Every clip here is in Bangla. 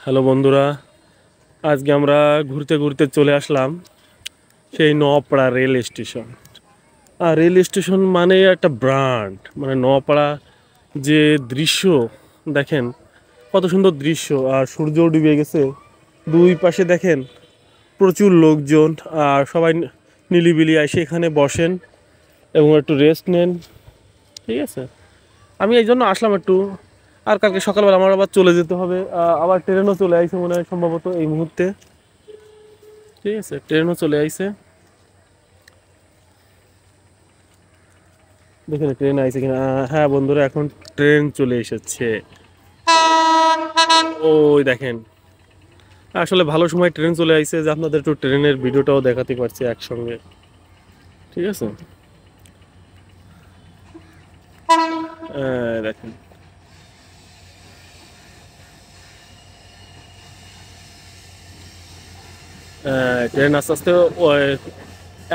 হ্যালো বন্ধুরা, আজকে আমরা ঘুরতে ঘুরতে চলে আসলাম সেই নওয়াপাড়া রেল স্টেশন। আর রেল স্টেশন মানে একটা ব্র্যান্ড, মানে নওয়াপাড়া যে দৃশ্য দেখেন, কত সুন্দর দৃশ্য। আর সূর্য ডুবে গেছে, দুই পাশে দেখেন প্রচুর লোকজন। আর সবাই নিলিবিলি এসে এখানে বসেন এবং একটু রেস্ট নেন। ঠিক আছে, আমি এই জন্য আসলাম একটু। আর কালকে সকালবেলা আমার আবার চলে যেতে হবে, আবার ট্রেনও চলে আসছে মনে হয় সম্ভবত এই মুহূর্তে। ঠিক আছে, ট্রেনও চলে আইছে, দেখেন ট্রেন আইছে কিনা। হ্যাঁ বন্ধুরা, এখন ট্রেন চলে এসেছে। ওই দেখেন, আসলে ভালো সময় ট্রেন চলে আইছে যে আপনাদের একটু ট্রেনের ভিডিওটাও দেখাতে পারছি একসঙ্গে। ঠিক আছে, দেখেন ট্রেন আস্তে আস্তে ওই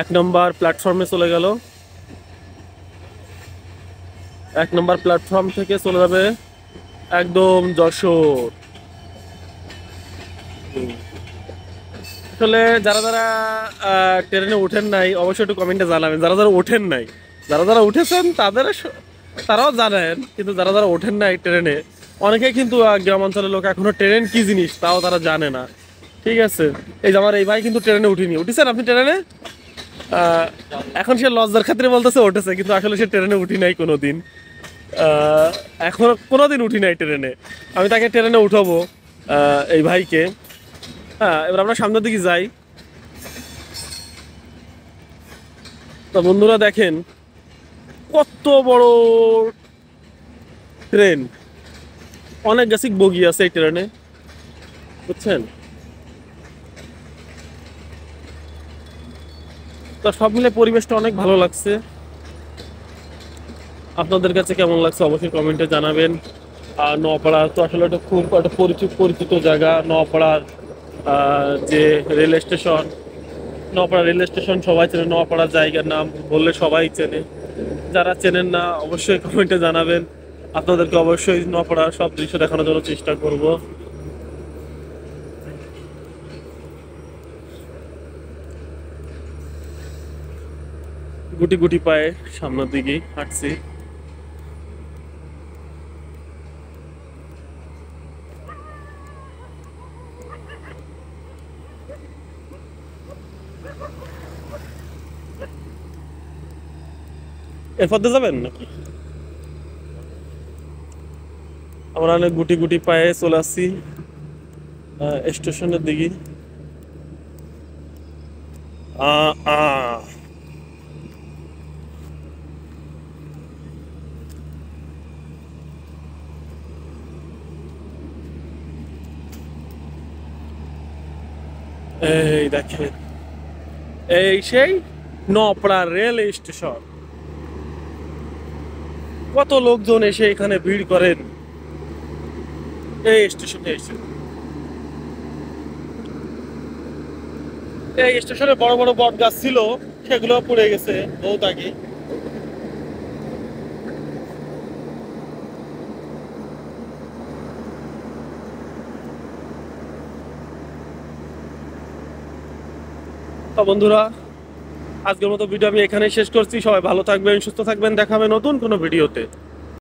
1 নম্বর প্ল্যাটফর্মে চলে গেল। 1 নম্বর প্ল্যাটফর্ম থেকে চলে যাবে একদম যশোর। আসলে যারা যারা ট্রেনে ওঠেন নাই অবশ্যই একটু কমেন্টে জানাবেন। যারা যারা ওঠেন নাই, যারা যারা উঠেছেন তাদের তারাও জানেন, কিন্তু যারা যারা ওঠেন নাই ট্রেনে, অনেকেই কিন্তু গ্রাম অঞ্চলের লোক এখনো ট্রেন কি জিনিস তাও তারা জানে না। ঠিক আছে, এই যে আমার এই ভাই কিন্তু ট্রেনে উঠিনি। উঠেছেন আপনি ট্রেনে? এখন সে লজ্জার খাতিরে বলতেছে উঠেছে, কিন্তু আসলে সে ট্রেনে উঠি নাই কোনোদিন। এখন কোনোদিন উঠি নাই ট্রেনে। আমি তাকে ট্রেনে উঠাবো, এই ভাইকে। হ্যাঁ, এবার আমরা সামনের দিকে যাই। তো বন্ধুরা দেখেন কত বড় ট্রেন, অনেক গেসিক বগি আছে এই ট্রেনে, বুঝছেন? তো সব মিলে পরিবেশটা অনেক ভালো লাগছে। আপনাদের কাছে কেমন লাগছে অবশ্যই কমেন্টে জানাবেন। আর নওয়াপাড়া তো আসলে একটা খুব একটা পরিচিত জায়গা। নওয়াপাড়ার যে rail station, Noapara rail station সবাই চেনে। নওয়াপাড়া জায়গার নাম বললে সবাই চেনে। যারা চেনেন না অবশ্যই কমেন্টে জানাবেন। আপনাদেরকে অবশ্যই নওয়াপাড়ার সব দৃশ্য দেখানোর জন্য চেষ্টা করব। গুটি গুটি পায়ে সামনের দিকে হাঁটছি। এরপর দিয়ে যাবেন নাকি? আমরা অনেক গুটি গুটি পায়ে চলে আসছি স্টেশনের দিকে। আ আ এই দেখেন, এই সেই নওপাড়া রেল স্টেশন। কত লোকজন এসে এখানে ভিড় করেন এই স্টেশনে এসে। এই স্টেশনে বড় বড় বট গাছ ছিল, সেগুলো পড়ে গেছে বহুত আগে। তো বন্ধুরা, আজকের মতো ভিডিও আমি এখানেই শেষ করছি। সবাই ভালো থাকবেন, সুস্থ থাকবেন। দেখা হবে নতুন কোনো ভিডিওতে।